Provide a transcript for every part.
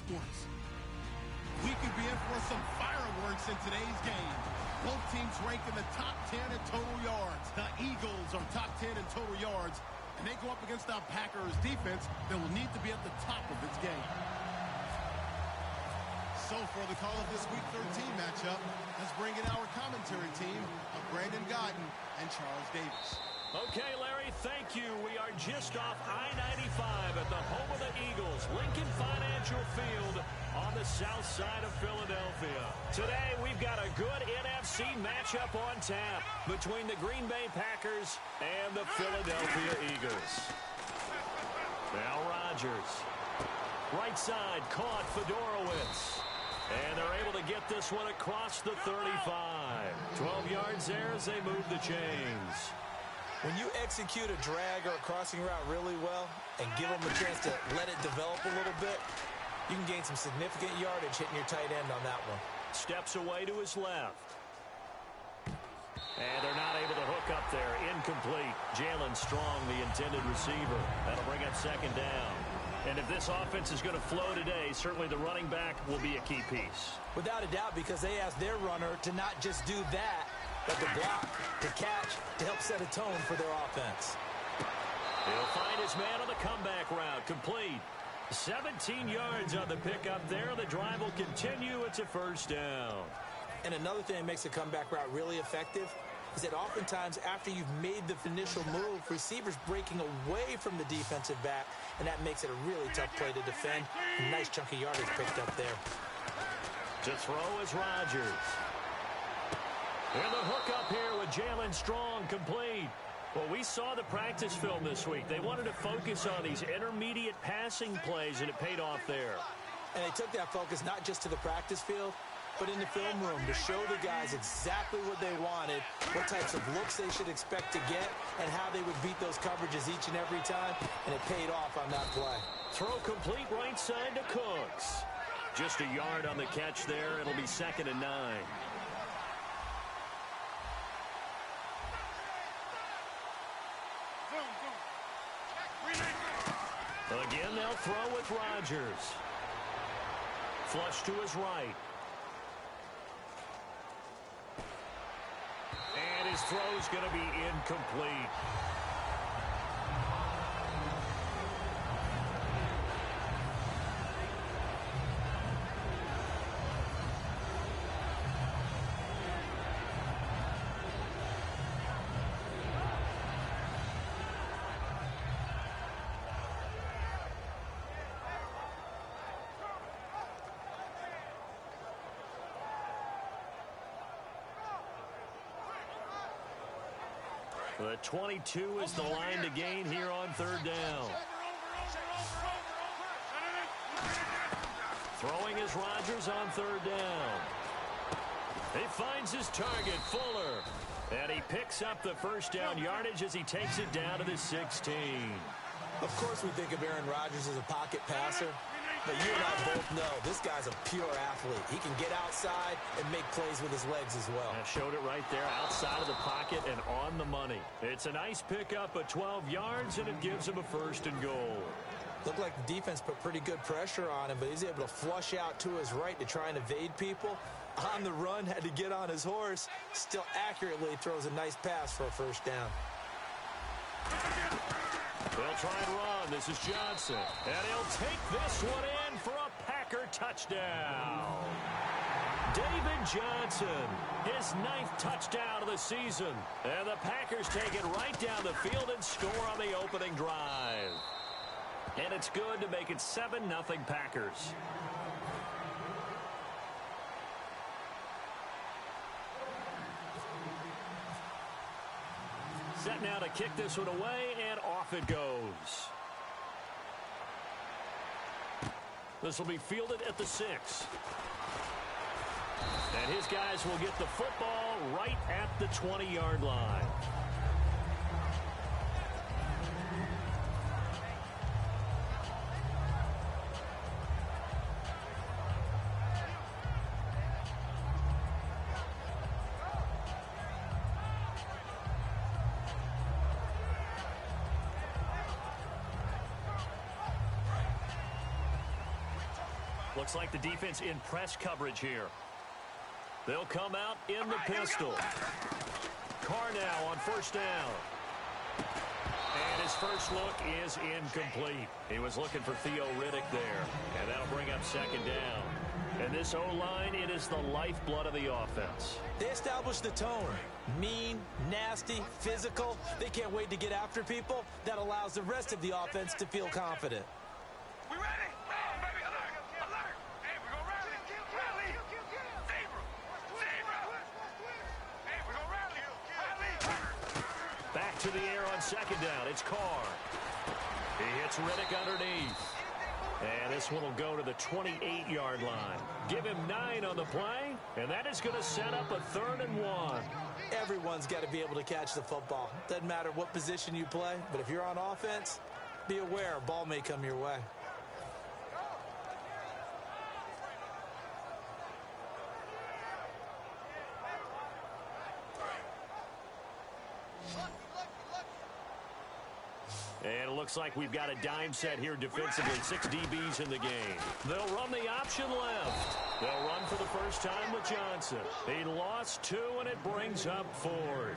sports. We could be in for some fireworks in today's game. Both teams rank in the top 10 in total yards. The Eagles are top 10 in total yards, and they go up against our Packers defense that will need to be at the top of its game. So for the call of this Week 13 matchup, let's bring in our commentary team of Brandon Godden and Charles Davis. Okay, Larry, thank you. We are just off I-95 at the home of the Eagles, Lincoln Financial Field on the south side of Philadelphia. Today, we've got a good NFC matchup on tap between the Green Bay Packers and the Philadelphia Eagles. Now Rodgers. Right side, caught Fedorowicz. And they're able to get this one across the 35. 12 yards there as they move the chains. When you execute a drag or a crossing route really well and give them a chance to let it develop a little bit, you can gain some significant yardage hitting your tight end on that one. Steps away to his left. And they're not able to hook up there. Incomplete. Jalen Strong, the intended receiver. That'll bring up second down. And if this offense is going to flow today, certainly the running back will be a key piece. Without a doubt, because they asked their runner to not just do that, but to block, to catch, to help set a tone for their offense. He'll find his man on the comeback route. Complete. 17 yards on the pickup there. The drive will continue. It's a first down. And another thing that makes a comeback route really effective is that oftentimes after you've made the initial move, receivers breaking away from the defensive back, and that makes it a really tough play to defend. A nice chunky yardage picked up there. To throw is Rodgers. And the hook up here with Jalen Strong, complete. Well, we saw the practice film this week. They wanted to focus on these intermediate passing plays, and it paid off there. And they took that focus not just to the practice field, but in the film room to show the guys exactly what they wanted, what types of looks they should expect to get, and how they would beat those coverages each and every time, and it paid off on that play. Throw complete right side to Cooks. Just a yard on the catch there. It'll be 2nd and 9. Again, they'll throw with Rodgers. Flush to his right. And his throw's going to be incomplete. The 22 is the line to gain here on 3rd down. Throwing is Rodgers on 3rd down. He finds his target, Fuller. And he picks up the first down yardage as he takes it down to the 16. Of course we think of Aaron Rodgers as a pocket passer. But you and I both know this guy's a pure athlete. He can get outside and make plays with his legs as well. I showed it right there, outside of the pocket and on the money. It's a nice pickup of 12 yards, and it gives him a 1st and goal. Looked like the defense put pretty good pressure on him, but he's able to flush out to his right to try and evade people. On the run, had to get on his horse. Still accurately throws a nice pass for a 1st down. They'll try and run. This is Johnson. And he'll take this one in for a Packer touchdown. David Johnson, his 9th touchdown of the season. And the Packers take it right down the field and score on the opening drive. And it's good to make it 7-0 Packers. Set now to kick this one away, and off it goes. This will be fielded at the 6. And his guys will get the football right at the 20-yard line. Looks like the defense in press coverage here. They'll come out in the pistol. Carr now on first down. And his first look is incomplete. He was looking for Theo Riddick there. And that'll bring up second down. And this O-line, it is the lifeblood of the offense. They established the tone. Mean, nasty, physical. They can't wait to get after people. That allows the rest of the offense to feel confident. We ready? Baby, alert! Alert! Hey, we gonna rally! Rally! Zebra! Zebra! Hey, we gonna rally! Rally! Back to the air on second down. It's Carr. He hits Riddick underneath. And this one will go to the 28-yard line. Give him 9 on the play, and that is going to set up a 3rd and 1. Everyone's got to be able to catch the football. Doesn't matter what position you play, but if you're on offense, be aware a ball may come your way. And it looks like we've got a dime set here defensively. 6 DBs in the game. They'll run the option left. They'll run for the first time with Johnson. He lost 2, and it brings up 4th.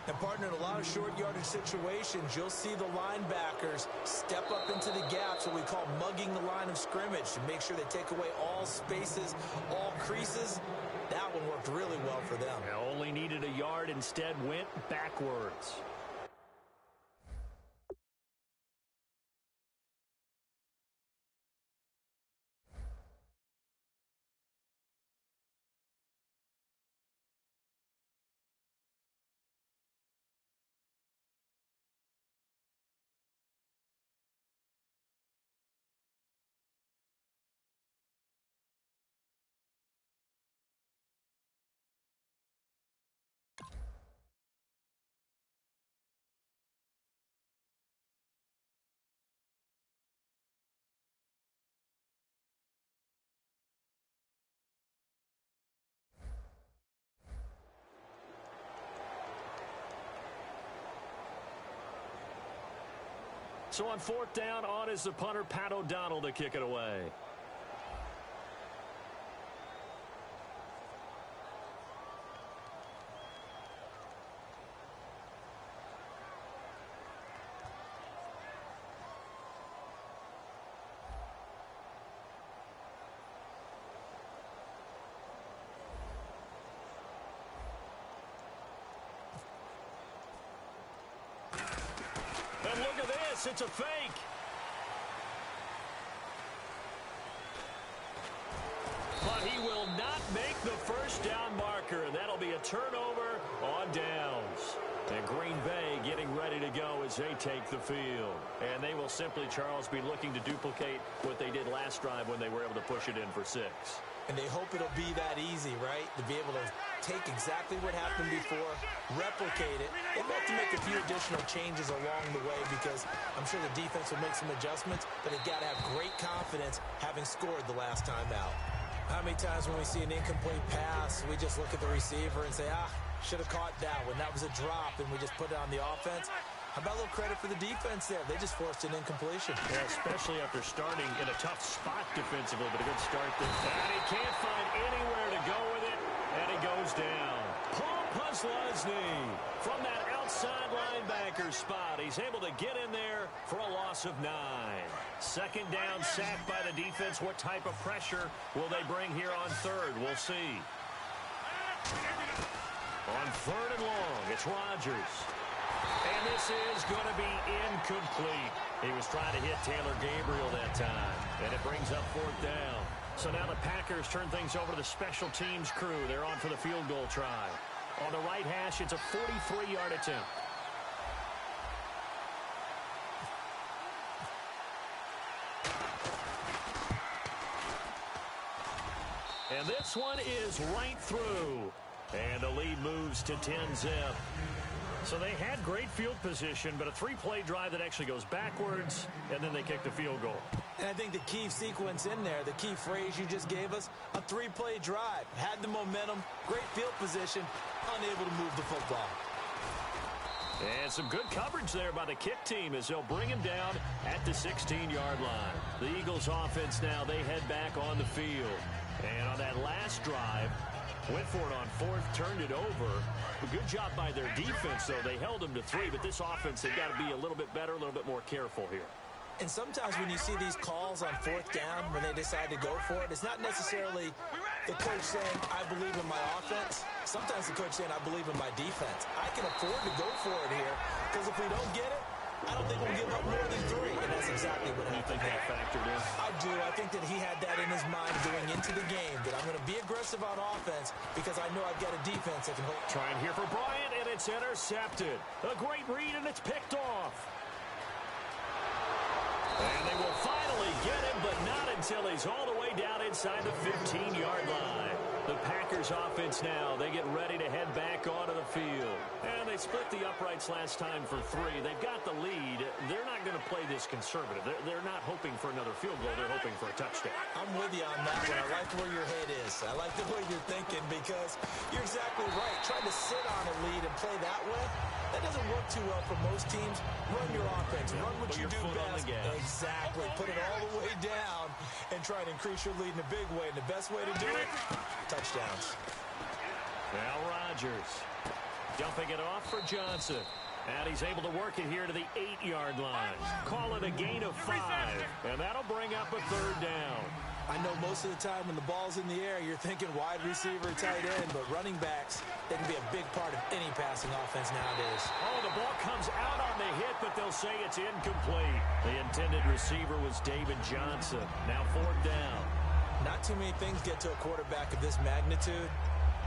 And, partner, in a lot of short yardage situations, you'll see the linebackers step up into the gaps, what we call mugging the line of scrimmage, to make sure they take away all spaces, all creases. That one worked really well for them. Only needed a yard, instead went backwards. So on 4th down, on is the punter, Pat O'Donnell, to kick it away. And look at this, it's a fake. But he will not make the first down marker, and that'll be a turnover on downs. And Green Bay getting ready to go as they take the field. And they will simply, Charles, be looking to duplicate what they did last drive when they were able to push it in for 6. And they hope it'll be that easy, right? To be able to take exactly what happened before, replicate it. They have to make a few additional changes along the way because I'm sure the defense will make some adjustments, but they've got to have great confidence having scored the last time out. How many times when we see an incomplete pass, we just look at the receiver and say, should have caught that one. That was a drop, and we just put it on the offense. How about a little credit for the defense there? They just forced an incompletion. Yeah, especially after starting in a tough spot defensively, but a good start there. And he can't find anywhere to go with it, and he goes down. Paul Posluszny from that outside linebacker spot. He's able to get in there for a loss of 9. Second down, sacked by the defense. What type of pressure will they bring here on 3rd? We'll see. On 3rd and long, it's Rodgers. And this is going to be incomplete. He was trying to hit Taylor Gabriel that time. And it brings up 4th down. So now the Packers turn things over to the special teams crew. They're on for the field goal try. On the right hash, it's a 43-yard attempt. And this one is right through. And the lead moves to 10-zip. So they had great field position, but a 3-play drive that actually goes backwards, and then they kick the field goal. And I think the key sequence in there, the key phrase you just gave us, a 3-play drive. Had the momentum, great field position, unable to move the football. And some good coverage there by the kick team as they'll bring him down at the 16-yard line. The Eagles offense now, they head back on the field. And on that last drive, went for it on fourth, turned it over. A good job by their defense, though. They held them to 3, but this offense, they've got to be a little bit better, a little bit more careful here. And sometimes when you see these calls on fourth down, when they decide to go for it, it's not necessarily the coach saying, I believe in my offense. Sometimes the coach saying, I believe in my defense. I can afford to go for it here, because if we don't get it, I don't think we'll give up more than 3. And that's exactly what happened. You think that factored in? I do. I think that he had that in his mind going into the game, that I'm going to be aggressive on offense because I know I've got a defense that can hold. Trying here for Bryant, and it's intercepted. A great read, and it's picked off. And they will finally get him, but not until he's all the way down inside the 15-yard line. The Packers offense now, they get ready to head back onto the field. And they split the uprights last time for 3. They've got the lead. They're not going to play this conservative. They're not hoping for another field goal. They're hoping for a touchdown. I'm with you on that one. I like where your head is. I like the way you're thinking because you're exactly right. Trying to sit on a lead and play that way, that doesn't work too well for most teams. Run your offense. Run what you do best. Exactly. Put it all the way down and try to increase your lead in a big way. And the best way to do it, touchdowns. Now Rodgers dumping it off for Johnson. And he's able to work it here to the 8-yard line. Call it a gain of 5. And that'll bring up a 3rd down. I know most of the time when the ball's in the air, you're thinking wide receiver, tight end, but running backs, they can be a big part of any passing offense nowadays. Oh, the ball comes out on the hit, but they'll say it's incomplete. The intended receiver was David Johnson. Now 4th down. Not too many things get to a quarterback of this magnitude,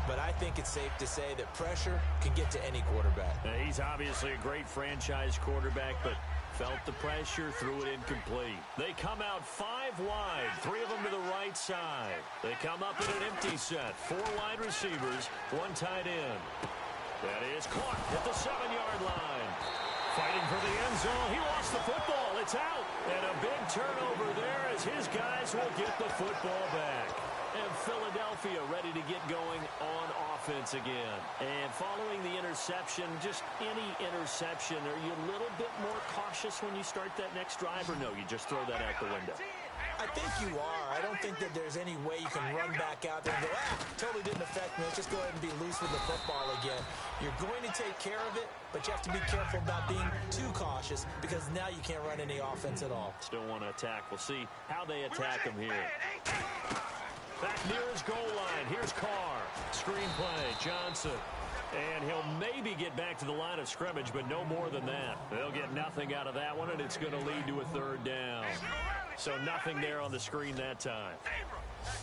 but I think it's safe to say that pressure can get to any quarterback. He's obviously a great franchise quarterback, but felt the pressure, threw it incomplete. They come out 5 wide, 3 of them to the right side. They come up in an empty set, 4 wide receivers, 1 tight end. That is caught at the 7-yard line. Fighting for the end zone. He lost the football. It's out. And a big turnover there as his guys will get the football back. And Philadelphia ready to get going on offense again. And following the interception, just any interception, are you a little bit more cautious when you start that next drive, or no, you just throw that out the window? I think you are. I don't think that there's any way you can run back out there and go, totally didn't affect me. Let's just go ahead and be loose with the football again. You're going to take care of it, but you have to be careful about being too cautious because now you can't run any offense at all. Still want to attack. We'll see how they attack him here. Back near his goal line. Here's Carr. Screenplay. Johnson. And he'll maybe get back to the line of scrimmage, but no more than that. They'll get nothing out of that one, and it's going to lead to a 3rd down. So nothing there on the screen that time.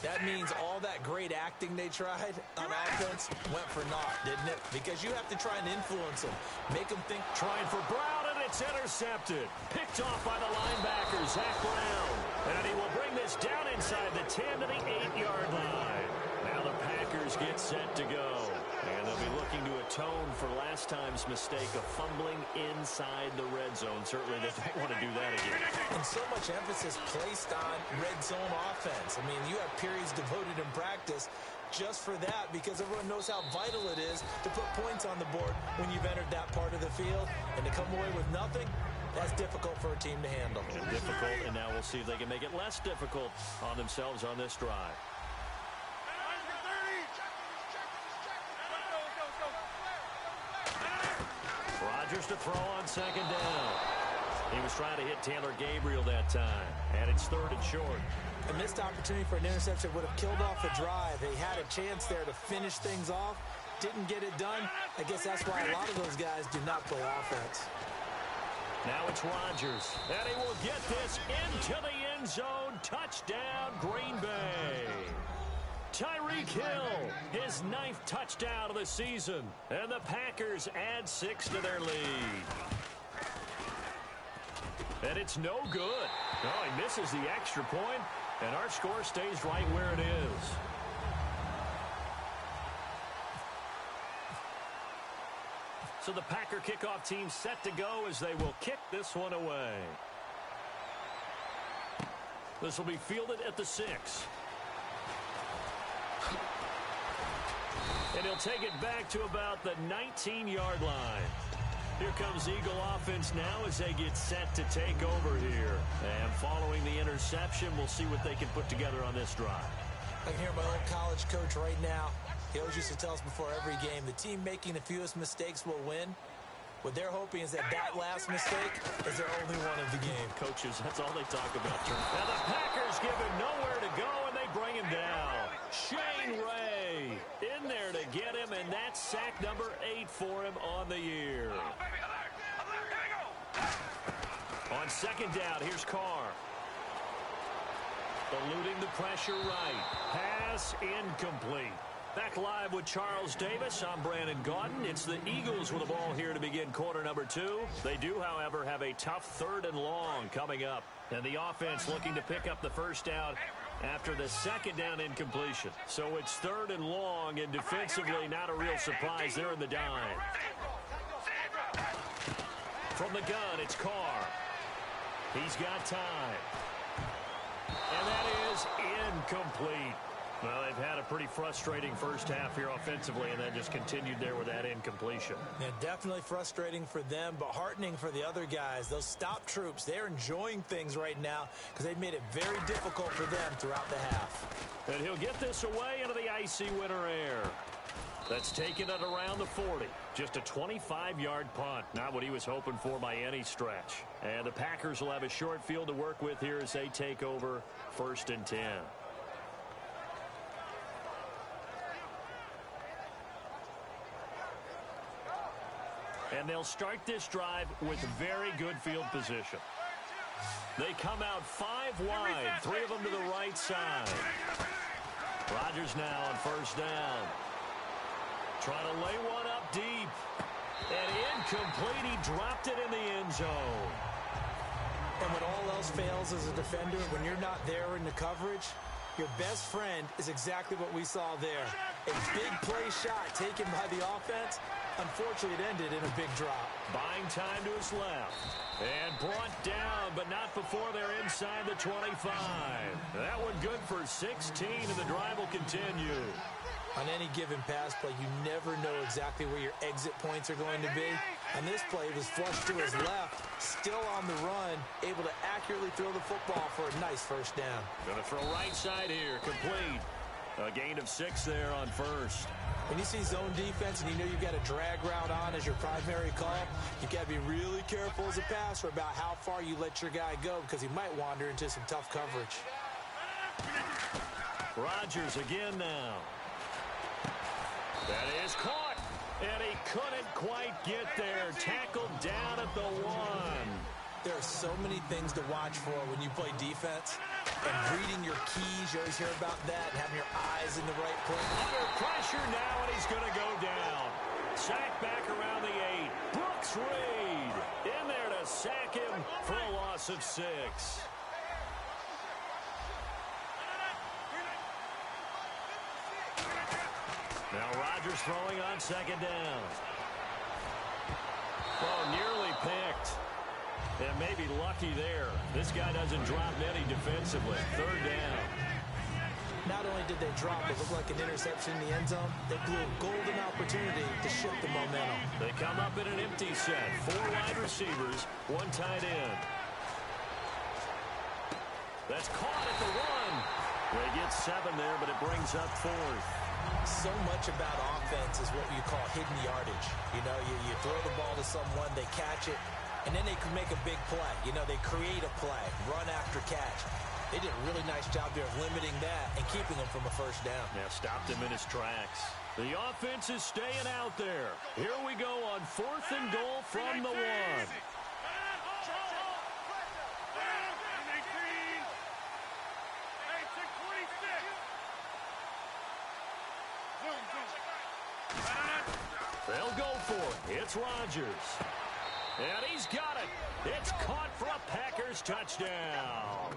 That means all that great acting they tried on offense went for naught, didn't it? Because you have to try and influence them. Make them think. Trying for Brown, and it's intercepted. Picked off by the linebacker, Zach Brown. And he will bring this down inside the 10 to the 8-yard line. Now the Packers get set to go. And they'll be looking to atone for last time's mistake of fumbling inside the red zone. Certainly they don't want to do that again. And so much emphasis placed on red zone offense. I mean, you have periods devoted in practice just for that because everyone knows how vital it is to put points on the board when you've entered that part of the field. And to come away with nothing, that's difficult for a team to handle. And difficult, and now we'll see if they can make it less difficult on themselves on this drive. Rodgers to throw on 2nd down. He was trying to hit Taylor Gabriel that time, and it's 3rd and short. A missed opportunity for an interception would have killed off the drive. They had a chance there to finish things off. Didn't get it done. I guess that's why a lot of those guys do not play offense. Now it's Rodgers, and he will get this into the end zone. Touchdown, Green Bay. Tyreek Hill, his 9th touchdown of the season. And the Packers add 6 to their lead. And it's no good. Oh, he misses the extra point, and our score stays right where it is. So the Packer kickoff team set to go as they will kick this one away. This will be fielded at the 6. And he'll take it back to about the 19-yard line. Here comes Eagle offense now as they get set to take over here. And following the interception, we'll see what they can put together on this drive. I can hear my old college coach right now. He always used to tell us before every game, the team making the fewest mistakes will win. What they're hoping is that last mistake is their only one of the game. Coaches, that's all they talk about. Now the Packers give him nowhere to go, and they bring him down. Shane Ray in there to get him, and that's sack number 8 for him on the year. On second down, here's Carr. Eluding the pressure right. Pass incomplete. Back live with Charles Davis. I'm Brandon Gaudin. It's the Eagles with the ball here to begin quarter number 2. They do, however, have a tough 3rd and long coming up. And the offense looking to pick up the first down after the second down incompletion. So it's 3rd and long, and defensively not a real surprise there in the dime. From the gun, it's Carr. He's got time. And that is incomplete. Well, they've had a pretty frustrating first half here offensively, and then just continued there with that incompletion. Yeah, definitely frustrating for them, but heartening for the other guys. Those stop troops, they're enjoying things right now because they've made it very difficult for them throughout the half. And he'll get this away into the icy winter air. That's taken it around the 40. Just a 25-yard punt. Not what he was hoping for by any stretch. And the Packers will have a short field to work with here as they take over 1st and 10. And they'll start this drive with very good field position. They come out 5 wide, 3 of them to the right side. Rodgers now on 1st down. Trying to lay one up deep. And incomplete. He dropped it in the end zone. And when all else fails as a defender, when you're not there in the coverage, your best friend is exactly what we saw there. A big play shot taken by the offense. Unfortunately, it ended in a big drop. Buying time to his left. And brought down, but not before they're inside the 25. That one good for 16, and the drive will continue. On any given pass play, you never know exactly where your exit points are going to be. On this play, it was flushed to his left, still on the run, able to accurately throw the football for a nice 1st down. Going to throw right side here, complete. A gain of 6 there on 1st. When you see zone defense and you know you've got a drag route on as your primary call, you've got to be really careful as a passer about how far you let your guy go because he might wander into some tough coverage. Rodgers again now. That is caught, and he couldn't quite get there. Tackled down at the 1. There are so many things to watch for when you play defense. And reading your keys, you always hear about that, and having your eyes in the right place. Under pressure now, and he's going to go down. Sack back around the 8. Brooks Reed in there to sack him for a loss of 6. Now Rodgers throwing on 2nd down. Oh, nearly picked. And maybe lucky there. This guy doesn't drop many defensively. 3rd down. Not only did they drop it, looked like an interception in the end zone, they blew a golden opportunity to shift the momentum. They come up in an empty set. 4 wide receivers, 1 tight end. That's caught at the 1. They get 7 there, but it brings up 4th. So much about offense is what you call hidden yardage. You know, you throw the ball to someone, they catch it, and then they can make a big play. You know, they create a play, run after catch. They did a really nice job there of limiting that and keeping him from a 1st down. Yeah, stopped him in his tracks. The offense is staying out there. Here we go on 4th and goal from the 1. They'll go for it. It's Rodgers. And he's got it. It's caught for a Packers touchdown.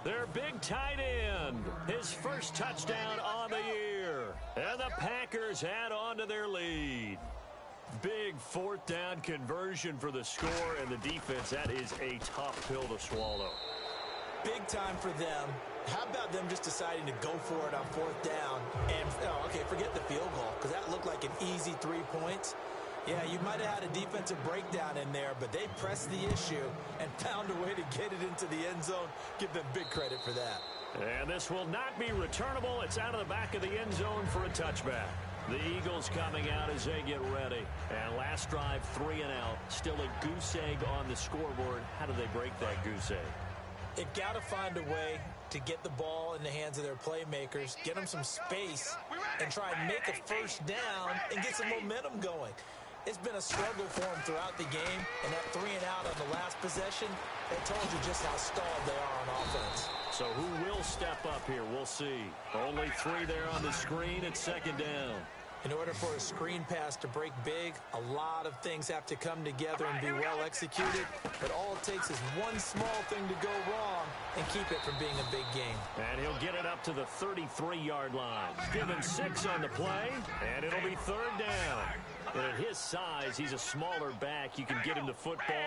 Their big tight end. His first touchdown on the year. And the Packers add on to their lead. Big 4th down conversion for the score, and the defense, that is a tough pill to swallow. Big time for them. How about them just deciding to go for it on 4th down? And, okay, forget the field goal, because that looked like an easy 3 points. Yeah, you might have had a defensive breakdown in there, but they pressed the issue and found a way to get it into the end zone. Give them big credit for that. And this will not be returnable. It's out of the back of the end zone for a touchback. The Eagles coming out as they get ready. And last drive, 3 and out. Still a goose egg on the scoreboard. How do they break that goose egg? They've got to find a way to get the ball in the hands of their playmakers, get them some space, and try and make a first down and get some momentum going. It's been a struggle for them throughout the game, and that 3 and out on the last possession, that told you just how stalled they are on offense. So who will step up here? We'll see. Only 3 there on the screen at second down. In order for a screen pass to break big, a lot of things have to come together and be well executed. But all it takes is one small thing to go wrong and keep it from being a big game. And he'll get it up to the 33-yard line. Give him 6 on the play, and it'll be third down. And at his size, he's a smaller back. You can get him the football.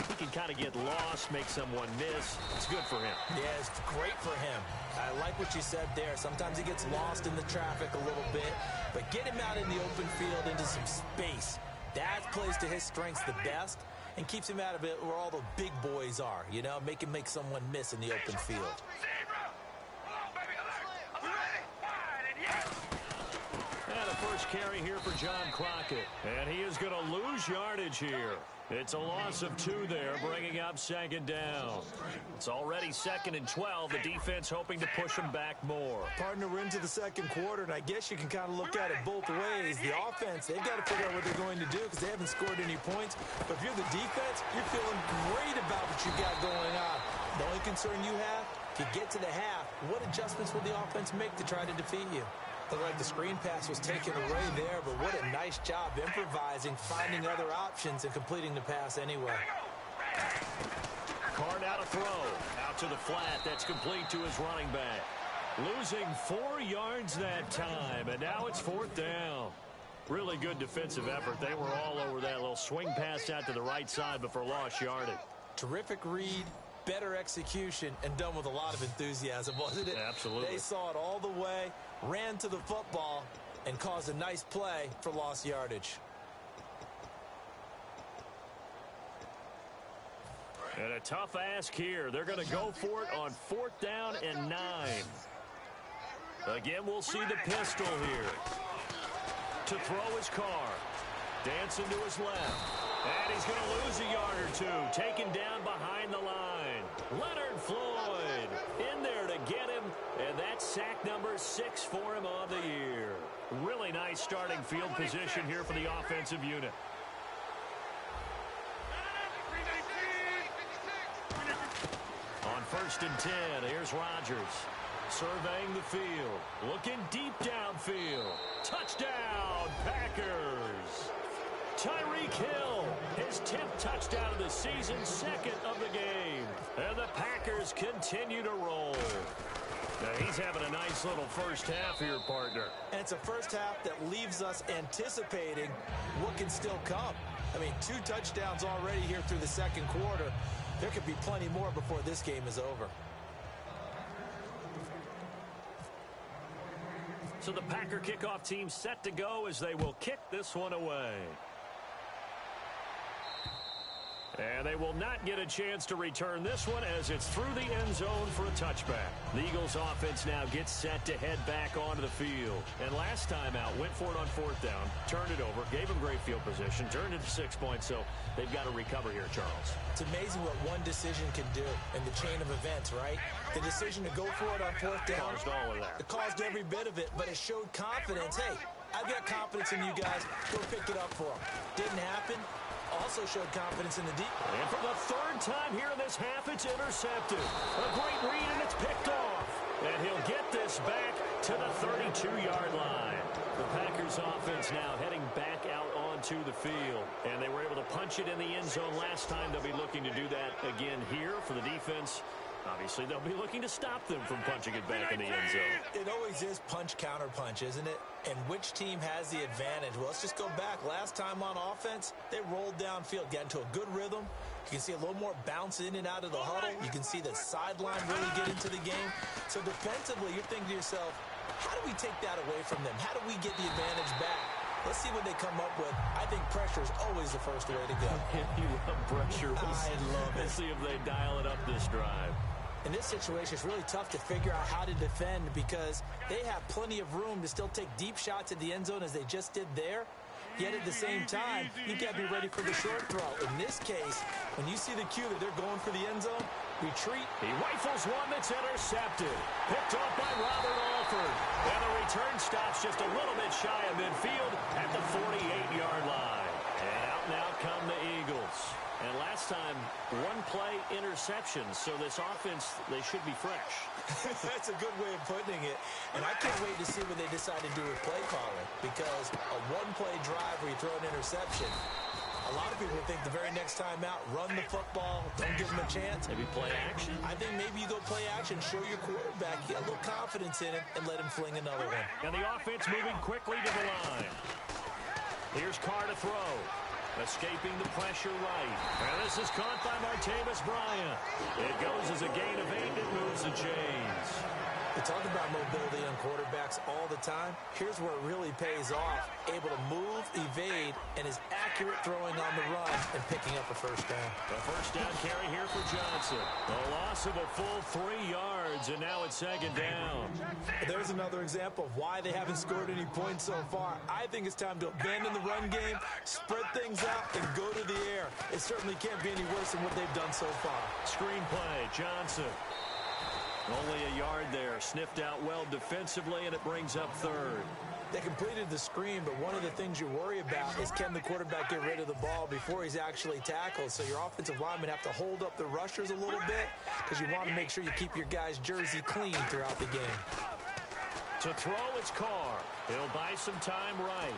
He can kind of get lost, make someone miss. It's good for him. Yeah, it's great for him. I like what you said there. Sometimes he gets lost in the traffic a little bit, but get him out in the open field into some space. That plays to his strengths the best and keeps him out of it where all the big boys are, you know, make him make someone miss in the open field. And the first carry here for John Crockett. And he is going to lose yardage here. It's a loss of 2 there, bringing up second down. It's already 2nd and 12. The defense hoping to push them back more. Partner, we're into the second quarter, and I guess you can kind of look at it both ways. The offense, they've got to figure out what they're going to do because they haven't scored any points. But if you're the defense, you're feeling great about what you got going on. The only concern you have, if you get to the half, what adjustments will the offense make to try to defeat you? Looked like the screen pass was taken away there, but what a nice job improvising, finding other options, and completing the pass anyway. Card out a throw. Out to the flat. That's complete to his running back. Losing 4 yards that time, and now it's 4th down. Really good defensive effort. They were all over that little swing pass out to the right side before lost yardage. Terrific read, better execution, and done with a lot of enthusiasm, wasn't it? Absolutely. They saw it all the way, ran to the football, and caused a nice play for lost yardage. And a tough ask here. They're going to go for it on 4th down and 9. Again, we'll see the pistol here. To throw his car. Dancing to his left. And he's going to lose a yard or 2. Taken down behind the line. Leonard Floyd in there to get him. And that's sack number 6 for him on the year. Really nice starting field position here for the offensive unit. On 1st and 10, here's Rodgers. Surveying the field. Looking deep downfield. Touchdown, Packers. Tyreek Hill, his 10th touchdown of the season, 2nd of the game. And the Packers continue to roll. Now he's having a nice little first half here, partner. And it's a first half that leaves us anticipating what can still come. I mean, 2 touchdowns already here through the second quarter. There could be plenty more before this game is over. So the Packer kickoff team set to go as they will kick this one away. And they will not get a chance to return this one as it's through the end zone for a touchback. The Eagles offense now gets set to head back onto the field. And last time out, went for it on 4th down, turned it over, gave them great field position, turned it to 6 points, so they've got to recover here, Charles. It's amazing what one decision can do in the chain of events, right? The decision to go for it on 4th down. Caused all of that. It caused every bit of it, but it showed confidence. Hey, I've got confidence in you guys. Go pick it up for them. Didn't happen. Also showed confidence in the deep. And for the 3rd time here in this half, it's intercepted. A great read, and it's picked off. And he'll get this back to the 32-yard line. The Packers offense now heading back out onto the field. And they were able to punch it in the end zone last time. They'll be looking to do that again here for the defense. Obviously, they'll be looking to stop them from punching it back in the end zone. It always is punch-counter-punch, isn't it? And which team has the advantage? Well, let's just go back. Last time on offense, they rolled downfield, got into a good rhythm. You can see a little more bounce in and out of the huddle. You can see the sideline really get into the game. So defensively, you're thinking to yourself, how do we take that away from them? How do we get the advantage back? Let's see what they come up with. I think pressure is always the first way to go. You love pressure. I love it. We'll see if they dial it up this drive. In this situation, it's really tough to figure out how to defend because they have plenty of room to still take deep shots at the end zone as they just did there. Yet at the same time, you got to be ready for the short throw. In this case, when you see the cue that they're going for the end zone, retreat. He rifles one that's intercepted. Picked off by Robert Alford. And the return stops just a little bit shy of midfield at the 48-yard line. And out now come the Eagles. And last time, one-play interceptions. So this offense, they should be fresh. That's a good way of putting it. And I can't wait to see what they decide to do with play calling. Because a one-play drive where you throw an interception, a lot of people think the very next time out, run the football, don't give them a chance. Maybe play action? I think maybe you go play action, show your quarterback, get a little confidence in it, and let him fling another one. And the offense moving quickly to the line. Here's Carr to throw. Escaping the pressure right. And this is caught by Martavis Bryant. It goes as a gain of 8. It moves the chains. We talk about mobility on quarterbacks all the time. Here's where it really pays off. Able to move, evade, and is accurate throwing on the run and picking up a first down. The first down carry here for Johnson. A loss of a full 3 yards, and now it's second down. There's another example of why they haven't scored any points so far. I think it's time to abandon the run game, spread things out, and go to the air. It certainly can't be any worse than what they've done so far. Screenplay, Johnson. Only a yard there. Sniffed out well defensively, and it brings up third. They completed the screen, but one of the things you worry about is can the quarterback get rid of the ball before he's actually tackled. So your offensive linemen have to hold up the rushers a little bit because you want to make sure you keep your guy's jersey clean throughout the game. To throw, it's Carr. He'll buy some time right.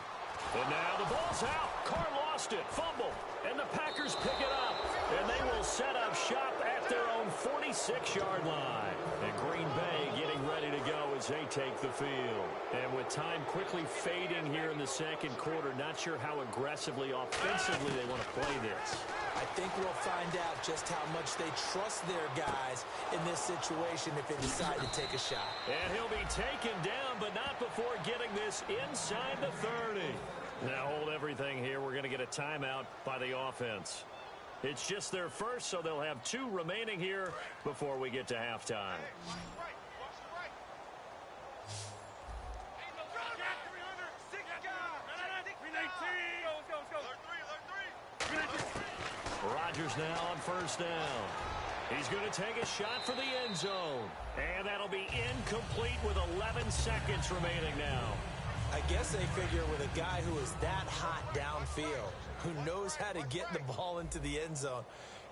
And now the ball's out. Carr lost it. Fumble. And the Packers pick it up. And they will set up shop at their own 46-yard line. And Green Bay getting ready to go as they take the field. And with time quickly fading here in the second quarter, not sure how aggressively, offensively they want to play this. I think we'll find out just how much they trust their guys in this situation if they decide to take a shot. And he'll be taken down, but not before getting this inside the 30. Now hold everything here. We're going to get a timeout by the offense. It's just their first, so they'll have 2 remaining here before we get to halftime. Rodgers now on first down. He's going to take a shot for the end zone. And that'll be incomplete with 11 seconds remaining now. I guess they figure with a guy who is that hot downfield, who knows how to get the ball into the end zone,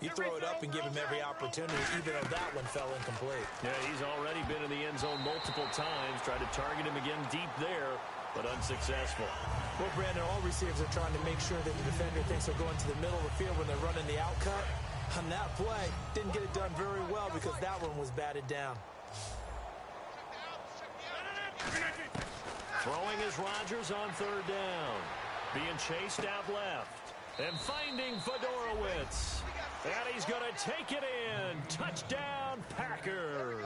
you throw it up and give him every opportunity, even though that one fell incomplete. Yeah, he's already been in the end zone multiple times. Tried to target him again deep there, but unsuccessful. Well, Brandon, all receivers are trying to make sure that the defender thinks they're going to the middle of the field when they're running the out cut. On that play, didn't get it done very well because that one was batted down. Throwing is Rodgers on third down. Being chased out left. And finding Fedorowicz. And he's going to take it in. Touchdown, Packers.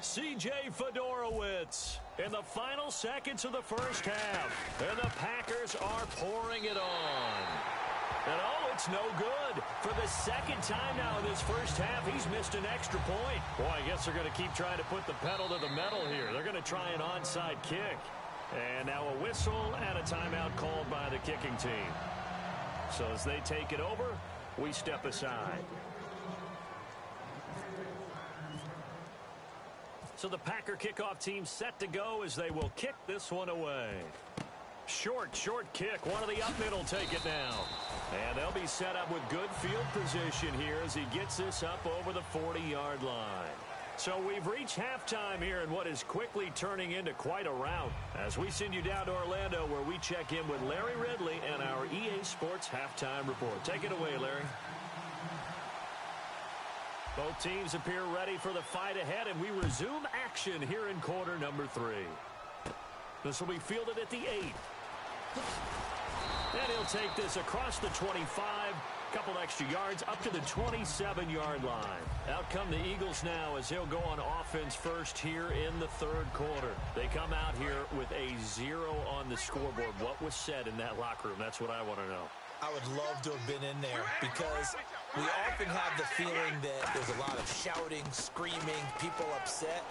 C.J. Fedorowicz in the final seconds of the first half. And the Packers are pouring it on. And oh, it's no good. For the second time now in this first half, he's missed an extra point. Boy, I guess they're going to keep trying to put the pedal to the metal here. They're going to try an onside kick. And now a whistle and a timeout called by the kicking team. So as they take it over, we step aside. So the Packer kickoff team set to go as they will kick this one away. Short kick. One of the up middle take it now. And they'll be set up with good field position here as he gets this up over the 40-yard line. So we've reached halftime here in what is quickly turning into quite a rout as we send you down to Orlando where we check in with Larry Ridley and our EA Sports Halftime Report. Take it away, Larry. Both teams appear ready for the fight ahead, and we resume action here in quarter number 3. This will be fielded at the 8. And he'll take this across the 25 Couple extra yards up to the 27-yard line. Out come the Eagles now as he'll go on offense first here in the third quarter. They come out here with a 0 on the scoreboard. What was said in that locker room? That's what I want to know. I would love to have been in there because we often have the feeling that there's a lot of shouting, screaming, people upset.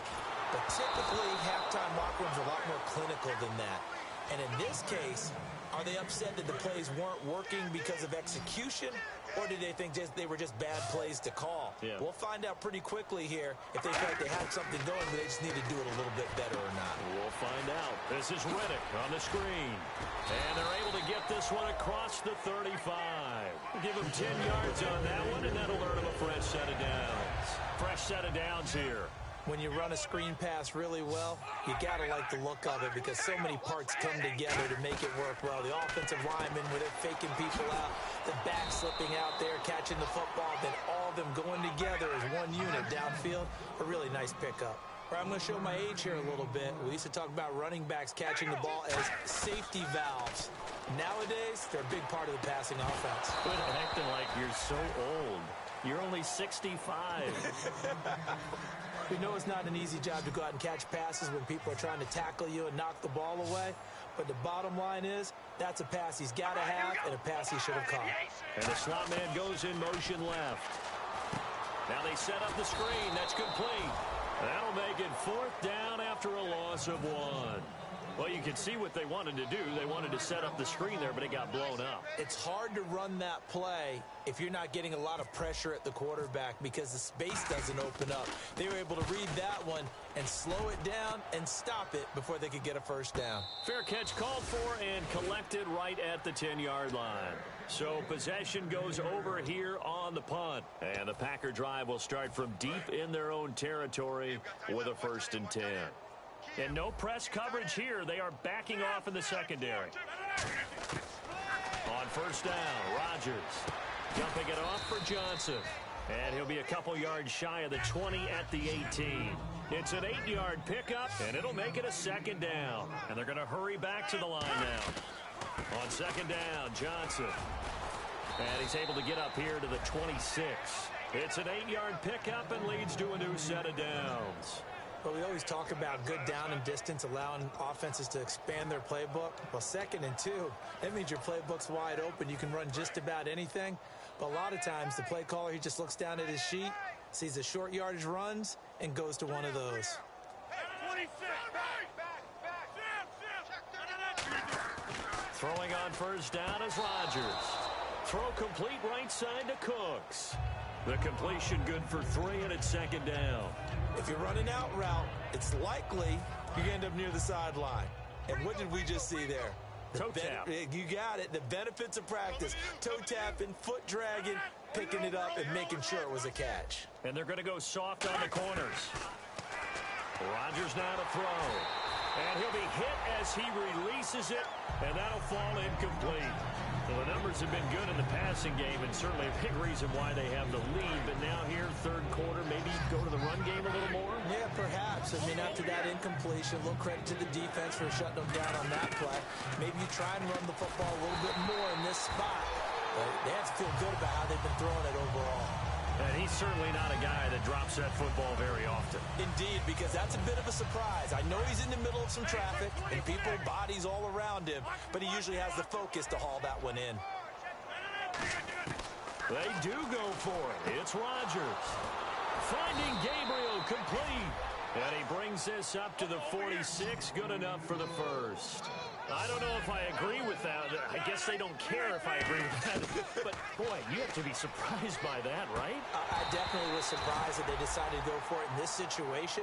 But typically, halftime locker rooms are a lot more clinical than that. And in this case, are they upset that the plays weren't working because of execution, or did they think they were just bad plays to call? Yeah. We'll find out pretty quickly here if they felt they had something going, but they just need to do it a little bit better or not. We'll find out. This is Riddick on the screen. And they're able to get this one across the 35. Give him 10 yards on that one, and that'll earn him a fresh set of downs. Fresh set of downs here. When you run a screen pass really well, you got to like the look of it because so many parts come together to make it work well. The offensive linemen, where they're faking people out, the back slipping out there, catching the football, then all of them going together as one unit downfield. A really nice pickup. I'm going to show my age here a little bit. We used to talk about running backs catching the ball as safety valves. Nowadays, they're a big part of the passing offense. Quit acting like you're so old. You're only 65. We know it's not an easy job to go out and catch passes when people are trying to tackle you and knock the ball away. But the bottom line is, that's a pass he's got to have and a pass he should have caught. And the slot man goes in motion left. Now they set up the screen. That's complete. That'll make it 4th down after a loss of 1. Well, you can see what they wanted to do. They wanted to set up the screen there, but it got blown up. It's hard to run that play if you're not getting a lot of pressure at the quarterback because the space doesn't open up. They were able to read that one and slow it down and stop it before they could get a first down. Fair catch called for and collected right at the 10-yard line. So possession goes over here on the punt. And the Packer drive will start from deep in their own territory with a 1st and 10. And no press coverage here. They are backing off in the secondary. On 1st down, Rodgers dumping it off for Johnson. And he'll be a couple yards shy of the 20 at the 18. It's an 8-yard pickup, and it'll make it a 2nd down. And they're going to hurry back to the line now. On 2nd down, Johnson. And he's able to get up here to the 26. It's an 8-yard pickup and leads to a new set of downs. But we always talk about good down and distance, allowing offenses to expand their playbook. Well, 2nd and 2, that means your playbook's wide open. You can run just about anything. But a lot of times, the play caller, he just looks down at his sheet, sees the short yardage runs, and goes to one of those. Throwing on 1st down is Rodgers. Throw complete right side to Cooks. The completion good for 3, and it's 2nd down. If you're running out route, it's likely you're going to end up near the sideline. And what did we just see there? Toe tap. You got it. The benefits of practice. Toe tapping, foot dragging, picking it up, and making sure it was a catch. And they're going to go soft on the corners. Rodgers now to throw. And he'll be hit as he releases it, and that'll fall incomplete. Well, the numbers have been good in the passing game, and certainly a big reason why they have the lead. But now here, 3rd quarter, maybe go to the run game a little more? Yeah, perhaps. I mean, after that incompletion, a little credit to the defense for shutting them down on that play. Maybe you try and run the football a little bit more in this spot. But they have to feel good about how they've been throwing it overall. And he's certainly not a guy that drops that football very often. Indeed, because that's a bit of a surprise. I know he's in the middle of some traffic and people, bodies all around him, but he usually has the focus to haul that one in. They do go for it. It's Rodgers. Finding Gabriel complete. And he brings this up to the 46. Good enough for the 1st. I don't know if I agree with that. I guess they don't care if I agree with that. But, boy, you have to be surprised by that, right? I definitely was surprised that they decided to go for it in this situation.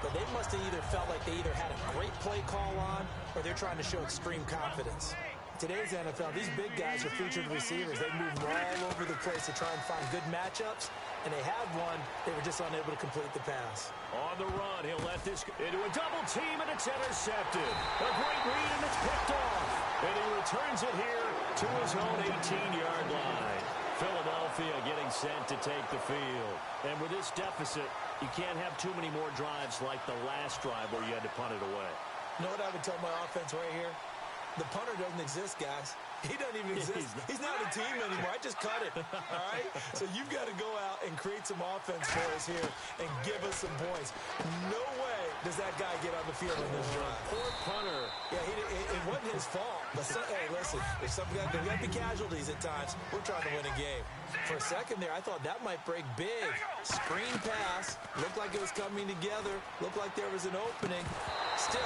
But they must have either felt like they either had a great play call on or they're trying to show extreme confidence. Today's NFL, these big guys are featured receivers. They move all over the place to try and find good matchups. And they had one. They were just unable to complete the pass. On the run, he'll let this into a double team, and it's intercepted. A great read, and it's picked off. And he returns it here to his own 18-yard line. Philadelphia getting set to take the field. And with this deficit, you can't have too many more drives like the last drive where you had to punt it away. You know what I would tell my offense right here? The punter doesn't exist, guys. He doesn't even exist. He's not a team anymore. I just cut it, all right? So you've got to go out and create some offense for us here and give us some points. No way does that guy get on the field in this drive. Poor punter. Yeah, it wasn't his fault. But hey, listen, there's there got to be casualties at times. We're trying to win a game. For a second there, I thought that might break big. Screen pass. Looked like it was coming together. Looked like there was an opening. Still,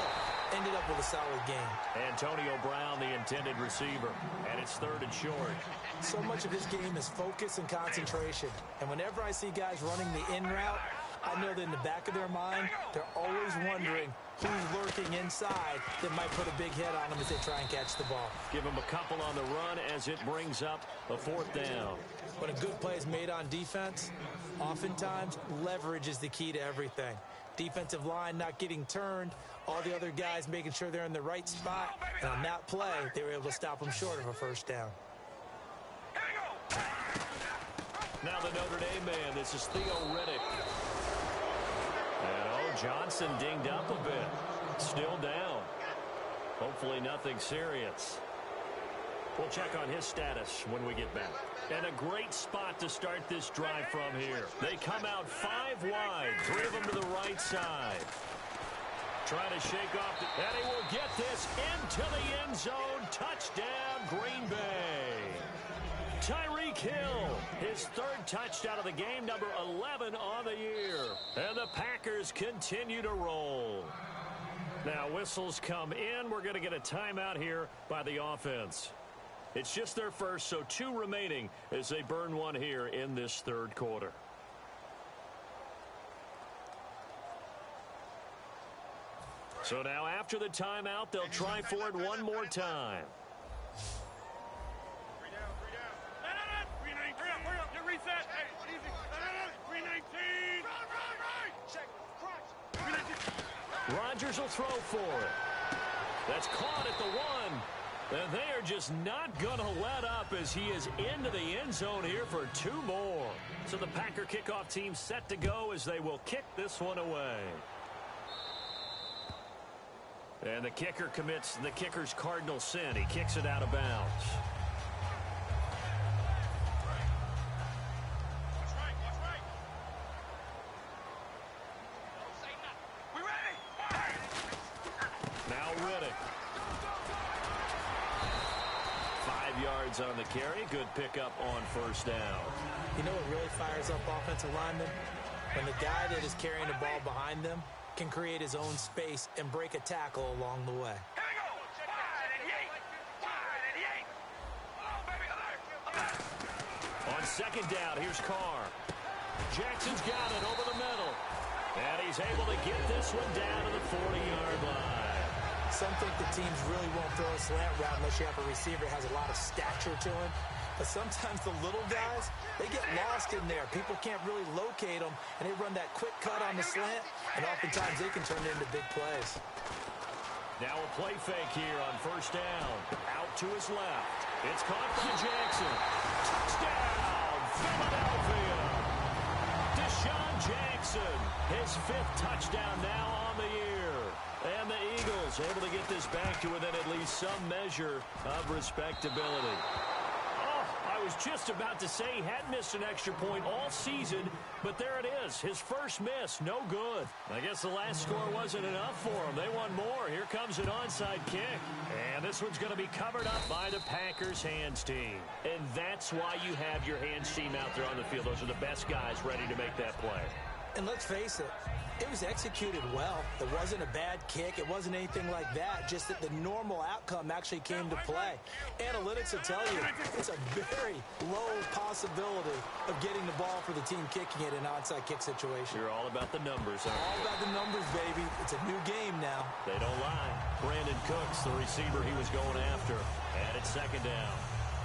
ended up with a solid game. Antonio Brown, the intended receiver, and it's 3rd and short. So much of this game is focus and concentration. And whenever I see guys running the in route, I know that in the back of their mind, they're always wondering who's lurking inside that might put a big hit on them as they try and catch the ball. Give them a couple on the run as it brings up a 4th down. When a good play is made on defense, oftentimes leverage is the key to everything. Defensive line not getting turned, all the other guys making sure they're in the right spot, and on that play, they were able to stop them short of a 1st down. Now the Notre Dame man, this is Theo Riddick. And Johnson dinged up a bit. Still down. Hopefully nothing serious. We'll check on his status when we get back. And a great spot to start this drive from here. They come out 5 wide, 3 of them to the right side. Trying to shake off, and he will get this into the end zone. Touchdown, Green Bay. Tyreek Hill, his 3rd touchdown of the game, number 11 on the year. And the Packers continue to roll. Now whistles come in. We're going to get a timeout here by the offense. It's just their first, so 2 remaining as they burn one here in this 3rd quarter. So now after the timeout, they'll try for it one more time. 3 down. 3-19. You reset. Hey, easy. 3-19. Right. Check. Crunch. 3-19. Rodgers will throw for it. That's caught at the 1. And they are just not going to let up as he is into the end zone here for 2 more. So the Packer kickoff team set to go as they will kick this one away. And the kicker commits the kicker's cardinal sin. He kicks it out of bounds. Watch right. Don't say nothing. We ready? Now Riddick. 5 yards on the carry. Good pickup on 1st down. You know what really fires up offensive linemen? When the guy that is carrying the ball behind them can create his own space and break a tackle along the way. Here we go. Wide and yank. Oh, baby, alert. On 2nd down, here's Carr. Jackson's got it over the middle. And he's able to get this one down to the 40-yard line. Some think the teams really won't throw a slant route unless you have a receiver that has a lot of stature to him. But sometimes the little guys, they get lost in there. People can't really locate them, and they run that quick cut on the slant, and oftentimes they can turn it into big plays. Now a play fake here on 1st down. Out to his left. It's caught by Jackson. Touchdown, Philadelphia. Deshaun Jackson, his 5th touchdown now on the year. And the Eagles able to get this back to within at least some measure of respectability. I was just about to say he hadn't missed an extra point all season, but there it is. His first miss, no good. I guess the last score wasn't enough for him. They want more. Here comes an onside kick. And this one's going to be covered up by the Packers hands team. And that's why you have your hands team out there on the field. Those are the best guys ready to make that play. And let's face it, it was executed well. It wasn't a bad kick. It wasn't anything like that. Just that the normal outcome actually came to play. Analytics will tell you it's a very low possibility of getting the ball for the team kicking it in an onside kick situation. You're all about the numbers, aren't you? All about the numbers, baby. It's a new game now. They don't lie. Brandon Cooks, the receiver he was going after. And it's 2nd down.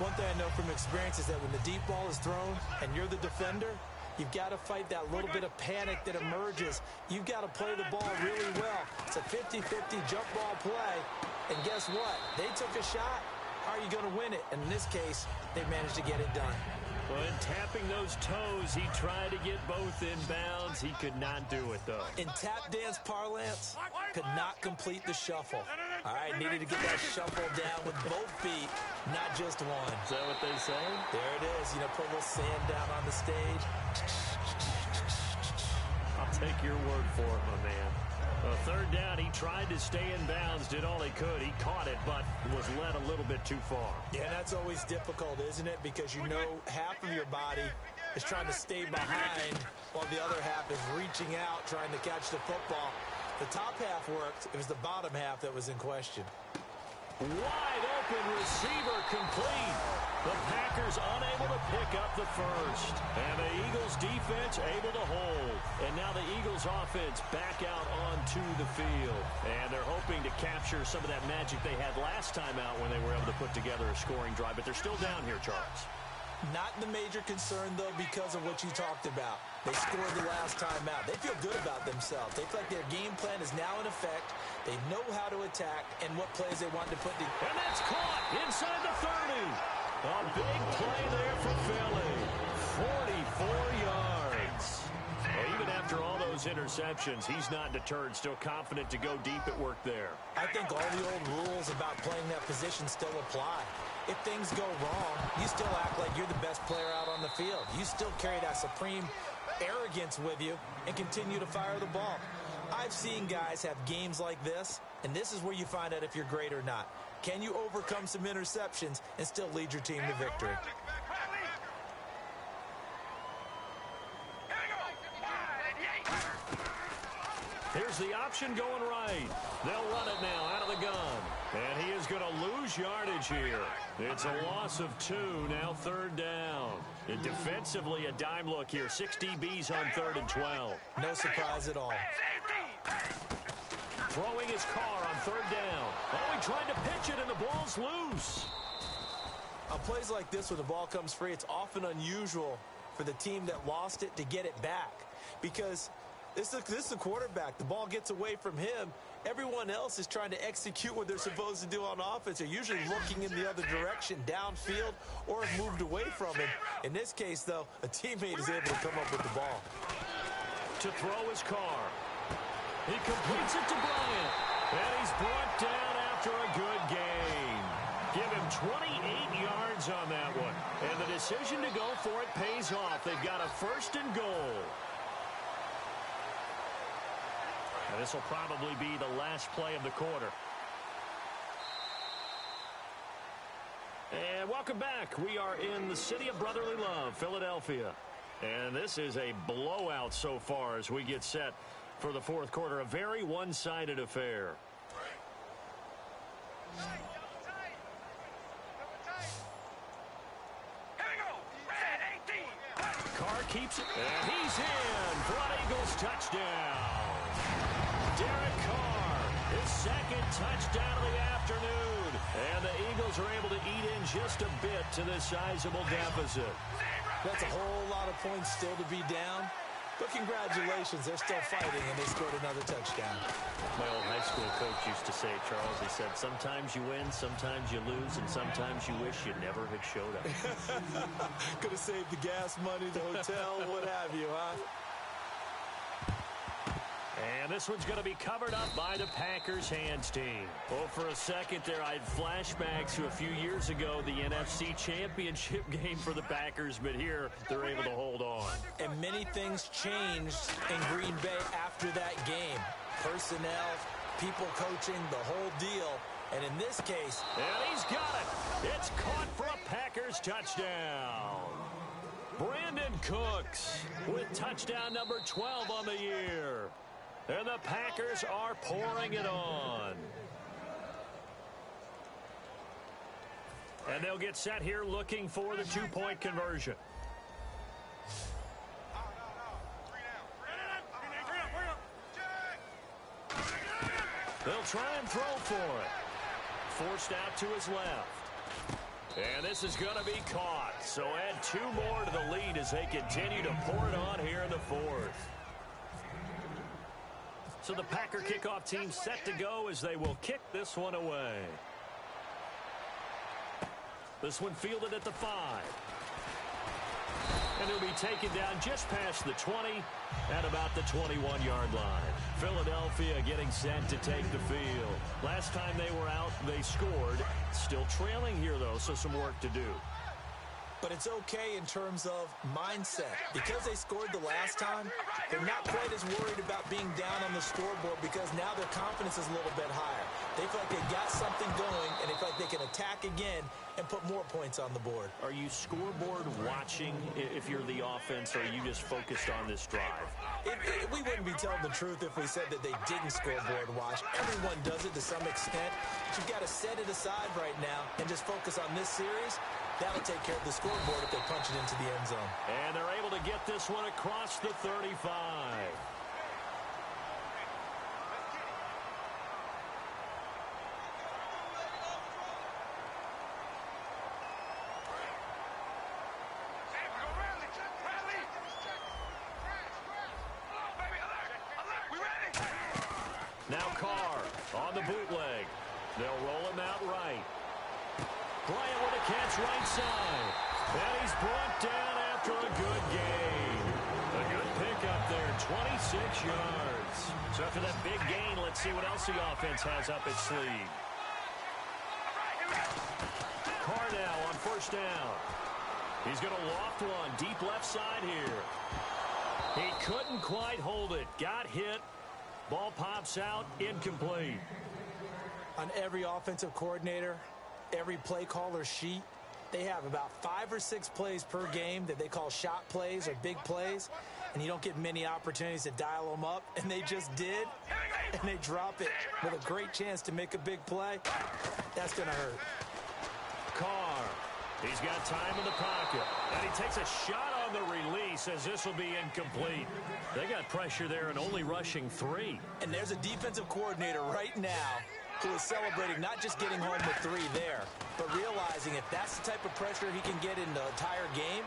One thing I know from experience is that when the deep ball is thrown and you're the defender, you've got to fight that little bit of panic that emerges. You've got to play the ball really well. It's a 50-50 jump ball play. And guess what? They took a shot. How are you going to win it? And in this case, they managed to get it done. Well, in tapping those toes, he tried to get both inbounds. He could not do it, though. In tap dance parlance, could not complete the shuffle. All right, needed to get that shuffle down with both feet, not just one. Is that what they say? There it is. You know, put a little sand down on the stage. I'll take your word for it, my man. Third down, he tried to stay in bounds, did all he could. He caught it, but was led a little bit too far. Yeah, that's always difficult, isn't it? Because you know half of your body is trying to stay behind while the other half is reaching out, trying to catch the football. The top half worked. It was the bottom half that was in question. Wide open receiver complete. The Packers unable to pick up the first. And the Eagles defense able to hold. And now the Eagles offense back out onto the field. And they're hoping to capture some of that magic they had last time out when they were able to put together a scoring drive. But they're still down here, Charles. Not the major concern, though, because of what you talked about. They scored the last time out. They feel good about themselves. They feel like their game plan is now in effect. They know how to attack and what plays they want to put together. And that's caught inside the 30. A big play there for Philly. 44 yards. Well, even after all those interceptions, he's not deterred. Still confident to go deep at work there. I think all the old rules about playing that position still apply. If things go wrong, you still act like you're the best player out on the field. You still carry that supreme arrogance with you and continue to fire the ball. I've seen guys have games like this, and this is where you find out if you're great or not. Can you overcome some interceptions and still lead your team to victory? Here's the option going right. They'll run it now out of the gun. And he is going to lose yardage here. It's a loss of 2, now third down. And defensively, a dime look here. 6 DBs on 3rd and 12. No surprise at all. Throwing his car on 3rd down. Oh, he tried to pitch it, and the ball's loose. On plays like this where the ball comes free, it's often unusual for the team that lost it to get it back. Because this is a quarterback. The ball gets away from him. Everyone else is trying to execute what they're supposed to do on offense. They're usually looking in the other direction, downfield, or have moved away from him. In this case, though, a teammate is able to come up with the ball. To throw his car. He completes it to Bryant. And he's brought down after a good gain. Give him 28 yards on that one. And the decision to go for it pays off. They've got a 1st and goal. And this will probably be the last play of the quarter. And welcome back. We are in the city of brotherly love, Philadelphia. And this is a blowout so far as we get set for the 4th quarter. A very one-sided affair. Carr keeps it, and he's in for an Eagles touchdown. Derek Carr, his 2nd touchdown of the afternoon. And the Eagles are able to eat in just a bit to this sizable deficit. That's a whole lot of points still to be down. But congratulations, they're still fighting, and they scored another touchdown. My old high school coach used to say, Charles, he said, sometimes you win, sometimes you lose, and sometimes you wish you never had showed up. Could have saved the gas money, the hotel, what have you, huh? And this one's going to be covered up by the Packers hands team. Well, for a second there, I had flashbacks to a few years ago, the NFC Championship game for the Packers, but here they're able to hold on. And many things changed in Green Bay after that game. Personnel, people coaching, the whole deal. And in this case... And he's got it. It's caught for a Packers touchdown. Brandon Cooks with touchdown number 12 on the year. And the Packers are pouring it on. And they'll get set here looking for the 2-point conversion. They'll try and throw for it. Forced out to his left. And this is going to be caught. So add 2 more to the lead as they continue to pour it on here in the 4th. So the Packer kickoff team set to go as they will kick this one away. This one fielded at the 5. And he'll be taken down just past the 20 at about the 21-yard line. Philadelphia getting set to take the field. Last time they were out, they scored. Still trailing here, though, so some work to do. But it's okay in terms of mindset. Because they scored the last time, they're not quite as worried about being down on the scoreboard because now their confidence is a little bit higher. They feel like they got something going, and they feel like they can attack again and put more points on the board. Are you scoreboard watching if you're the offense, or are you just focused on this drive? We wouldn't be telling the truth if we said that they didn't scoreboard watch. Everyone does it to some extent. But you've got to set it aside right now and just focus on this series. That'll take care of the scoreboard if they punch it into the end zone. And they're able to get this one across the 35. Now Carr on the bootleg. They'll roll him out right. Bryant with a catch right side. And he's brought down after a good gain. A good pickup there, 26 yards. So after that big gain, let's see what else the offense has up its sleeve. Carr now on first down. He's going to loft one deep left side here. He couldn't quite hold it. Got hit. Ball pops out, incomplete. On every offensive coordinator, every play caller sheet, they have about 5 or 6 plays per game that they call shot plays or big plays, and you don't get many opportunities to dial them up, and they just did, and they drop it with a great chance to make a big play. That's going to hurt. Carr, he's got time in the pocket, and he takes a shot on the release as this will be incomplete. They got pressure there and only rushing 3. And there's a defensive coordinator right now who is celebrating not just getting home with 3 there, but realizing if that's the type of pressure he can get in the entire game,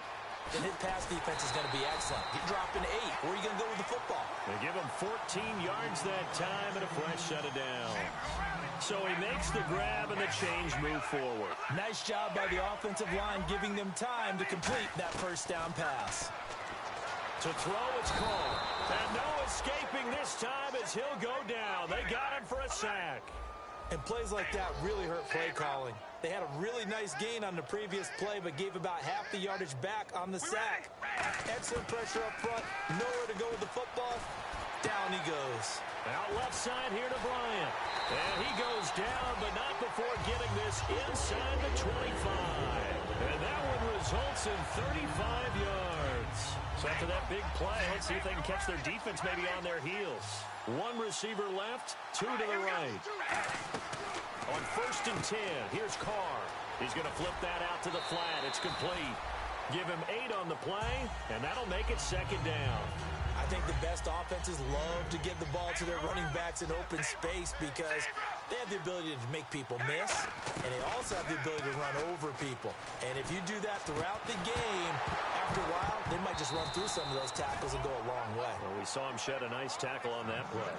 then his pass defense is going to be excellent. You're dropping 8. Where are you going to go with the football? They give him 14 yards that time and a fresh set of downs. So he makes the grab and the change move forward. Nice job by the offensive line giving them time to complete that first down pass. To throw, it's Carr. And no escaping this time as he'll go down. They got him for a sack. And plays like that really hurt play calling. They had a really nice gain on the previous play, but gave about half the yardage back on the sack. Excellent pressure up front. Nowhere to go with the football. Down he goes. Out left side here to Bryant. And he goes down, but not before getting this inside the 25. And that one results in 35 yards. So after that big play, let's see if they can catch their defense maybe on their heels. 1 receiver left, 2 to the right. On first and 10, here's Carr. He's going to flip that out to the flat. It's complete. Give him 8 on the play, and that'll make it second down. I think the best offenses love to give the ball to their running backs in open space because they have the ability to make people miss, and they also have the ability to run over people. And if you do that throughout the game, after a while, they might just run through some of those tackles and go a long way. Well, we saw him shed a nice tackle on that play.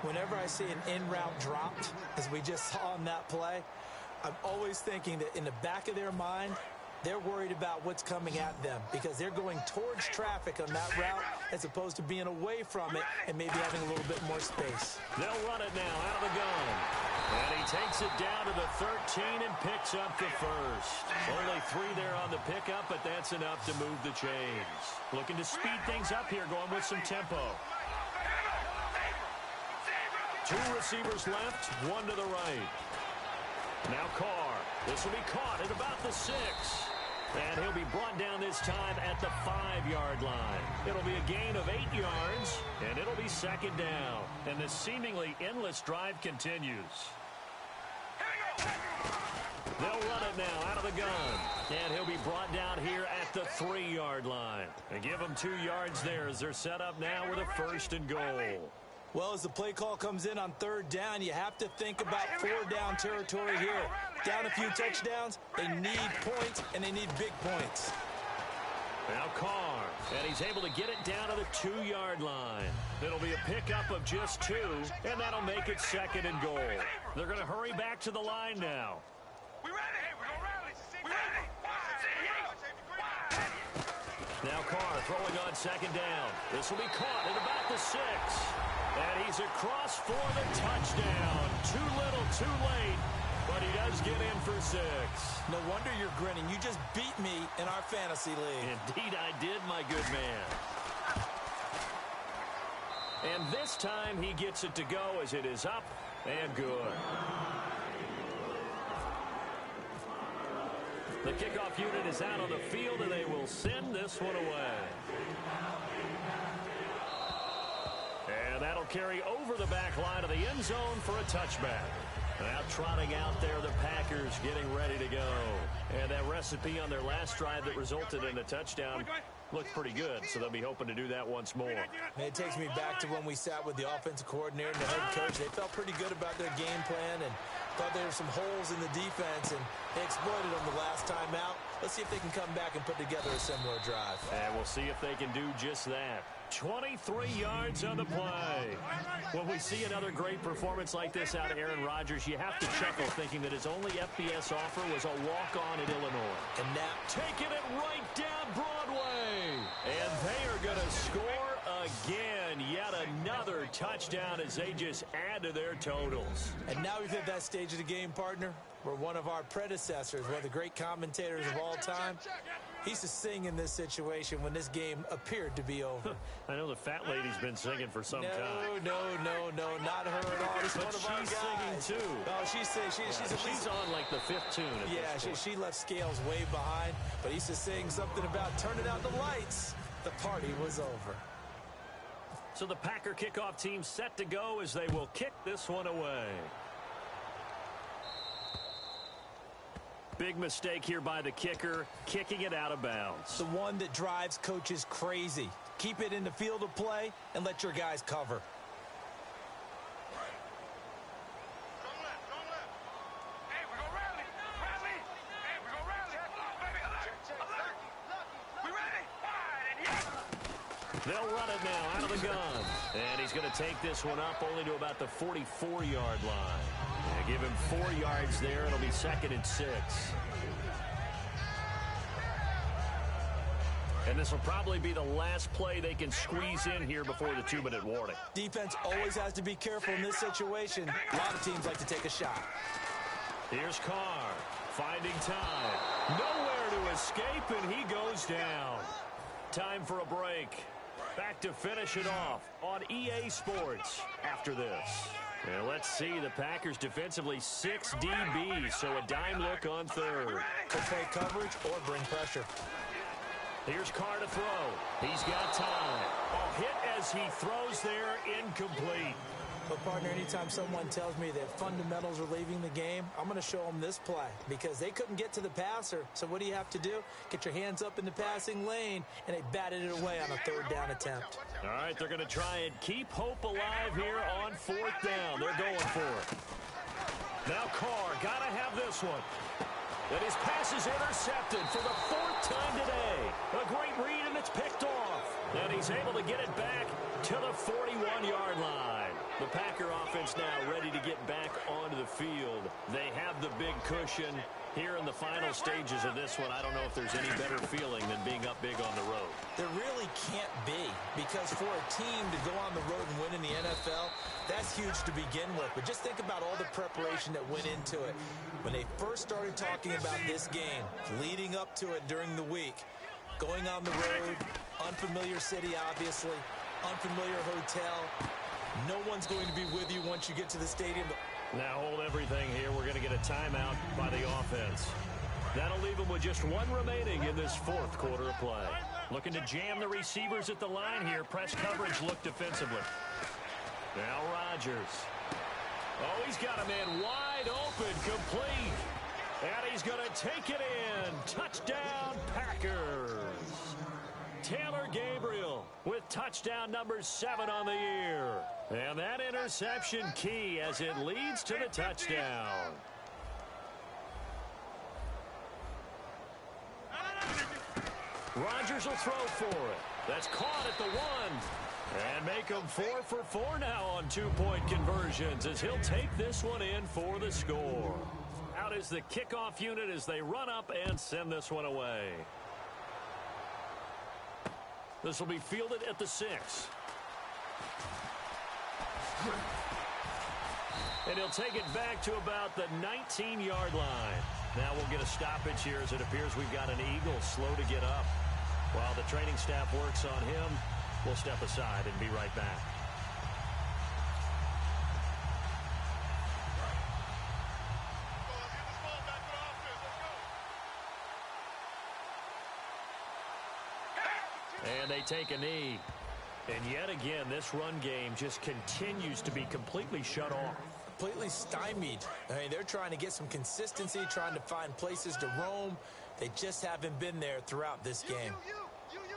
Whenever I see an in-route dropped, as we just saw on that play, I'm always thinking that in the back of their mind, they're worried about what's coming at them because they're going towards traffic on that route as opposed to being away from it and maybe having a little bit more space. They'll run it now out of the gun. And he takes it down to the 13 and picks up the first. Only 3 there on the pickup, but that's enough to move the chains. Looking to speed things up here, going with some tempo. 2 receivers left, 1 to the right. Now Carr. This will be caught at about the 6. And he'll be brought down this time at the 5-yard line. It'll be a gain of 8 yards, and it'll be second down. And the seemingly endless drive continues. They'll run it now out of the gun. And he'll be brought down here at the 3-yard line. And give them 2 yards there as they're set up now with a first and goal. Well, as the play call comes in on 3rd down, you have to think about 4-down territory here. Down a few touchdowns, they need points, and they need big points. Now Carr, and he's able to get it down to the 2-yard line. It'll be a pickup of just 2, and that'll make it second and goal. They're going to hurry back to the line now. We ready? We're going to rally. We ready? Now Carr throwing on second down. This will be caught at about the 6. And he's across for the touchdown. Too little, too late. But he does get in for 6. No wonder you're grinning. You just beat me in our fantasy league. Indeed I did, my good man. And this time he gets it to go as it is up and good. The kickoff unit is out on the field, and they will send this one away. And that'll carry over the back line of the end zone for a touchback. Now trotting out there, the Packers getting ready to go. And that recipe on their last drive that resulted in a touchdown looked pretty good, so they'll be hoping to do that once more. It takes me back to when we sat with the offensive coordinator and the head coach. They felt pretty good about their game plan and thought there were some holes in the defense, and they exploited them the last time out. Let's see if they can come back and put together a similar drive. And we'll see if they can do just that. 23 yards on the play. When we see another great performance like this out of Aaron Rodgers, you have to chuckle thinking that his only FBS offer was a walk-on at Illinois. And now taking it right down Broadway. And they are going to score again. Yet another touchdown as they just add to their totals. And now we've hit that stage of the game, partner, where one of our predecessors, one of the great commentators of all time, he used to sing in this situation when this game appeared to be over. I know the fat lady's been singing for some time. No, not her at all. This is but one of our she's guys. singing too. Oh, she's on like the 5th tune. She left Scales way behind, but he used to sing something about turning out the lights. The party was over. So the Packer kickoff team set to go as they will kick this one away. Big mistake here by the kicker, kicking it out of bounds. The one that drives coaches crazy. Keep it in the field of play and let your guys cover. Strong left. Hey, we go rally. Hey, we go rally. Baby, alert. We ready? Wide and yes. They'll run it now out of the gun. And he's going to take this one up only to about the 44-yard line. Give him 4 yards there. It'll be 2nd and 6. And this will probably be the last play they can squeeze in here before the 2-minute warning. Defense always has to be careful in this situation. A lot of teams like to take a shot. Here's Carr finding time. Nowhere to escape, and he goes down. Time for a break. Back to finish it off on EA Sports after this. And let's see, the Packers defensively 6 DBs, so a dime look on third. Could play coverage or bring pressure. Here's Carr to throw. He's got time. A hit as he throws there, incomplete. But, partner, anytime someone tells me that fundamentals are leaving the game, I'm going to show them this play because they couldn't get to the passer. So what do you have to do? Get your hands up in the passing lane, and they batted it away on a 3rd down attempt. All right, they're going to try and keep hope alive here on 4th down. They're going for it. Now Carr, got to have this one. And his pass is intercepted for the 4th time today. A great read, and it's picked off. And he's able to get it back to the 41-yard line. The Packer offense now ready to get back onto the field. They have the big cushion. Here in the final stages of this one, I don't know if there's any better feeling than being up big on the road. There really can't be, because for a team to go on the road and win in the NFL, that's huge to begin with. But just think about all the preparation that went into it. When they first started talking about this game, leading up to it during the week, going on the road, unfamiliar city, obviously, unfamiliar hotel. No one's going to be with you once you get to the stadium. Now hold everything here. We're going to get a timeout by the offense. That'll leave them with just 1 remaining in this 4th quarter of play. Looking to jam the receivers at the line here. Press coverage look defensively. Now Rodgers. Oh, he's got a man wide open, complete. And he's going to take it in. Touchdown, Packers. Taylor Gabriel with touchdown number 7 on the year. And that interception key as it leads to the touchdown. Rodgers will throw for it. That's caught at the 1. And make him 4 for 4 now on 2-point conversions as he'll take this one in for the score. Out is the kickoff unit as they run up and send this one away. This will be fielded at the 6. And he'll take it back to about the 19-yard line. Now we'll get a stoppage here as it appears we've got an Eagle slow to get up. While the training staff works on him, we'll step aside and be right back. And they take a knee. And yet again, this run game just continues to be completely shut off. Completely stymied. I mean, they're trying to get some consistency, trying to find places to roam. They just haven't been there throughout this game. You. Here we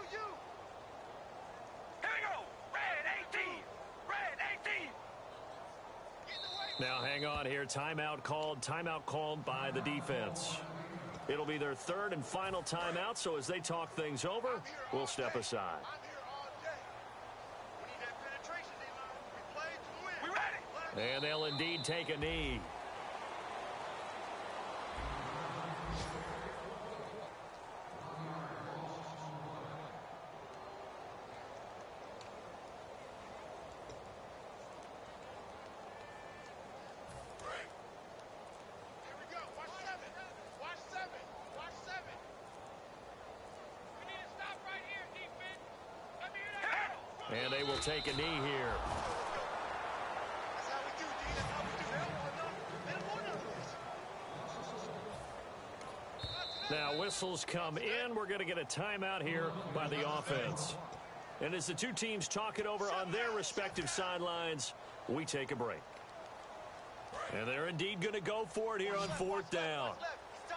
go. Red 18. Red 18. Now hang on here. Timeout called by the defense. It'll be their third and final timeout, so as they talk things over, we'll step aside. I'm here all day. We need that penetration, D-line. We play to win. We ready. And they'll indeed take a knee. And they will take a knee here. That's how we do, D. That's how we do. They don't want none of this. Now whistles come in. We're going to get a timeout here by the offense. And as the two teams talk it over on their respective sidelines, we take a break. And they're indeed going to go for it here on 4th down.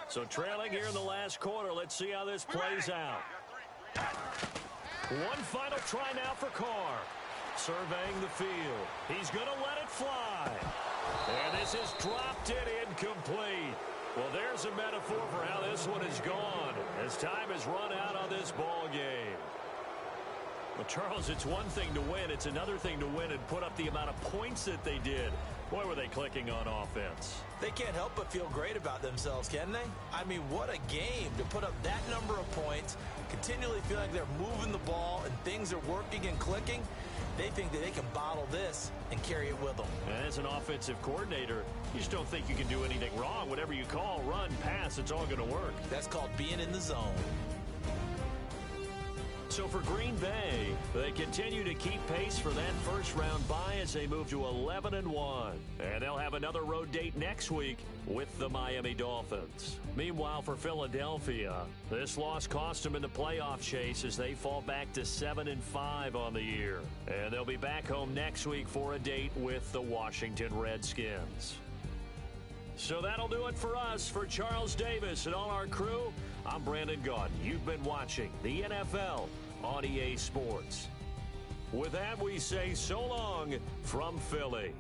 So trailing here in the last quarter. Let's see how this plays out. One final try now for Carr. Surveying the field. He's going to let it fly. And this is dropped it incomplete. Well, there's a metaphor for how this one is gone as time has run out on this ball game. Well, Charles, it's one thing to win. It's another thing to win and put up the amount of points that they did. Boy, were they clicking on offense. They can't help but feel great about themselves, can they? I mean, what a game to put up that number of points, continually feel like they're moving the ball and things are working and clicking. They think that they can bottle this and carry it with them. And as an offensive coordinator, you just don't think you can do anything wrong. Whatever you call, run, pass, it's all going to work. That's called being in the zone. So for Green Bay, they continue to keep pace for that first-round bye as they move to 11-1. And they'll have another road date next week with the Miami Dolphins. Meanwhile, for Philadelphia, this loss cost them in the playoff chase as they fall back to 7-5 on the year. And they'll be back home next week for a date with the Washington Redskins. So that'll do it for us. For Charles Davis and all our crew, I'm Brandon Gaudin. You've been watching the NFL on EA Sports. With that, we say so long from Philly.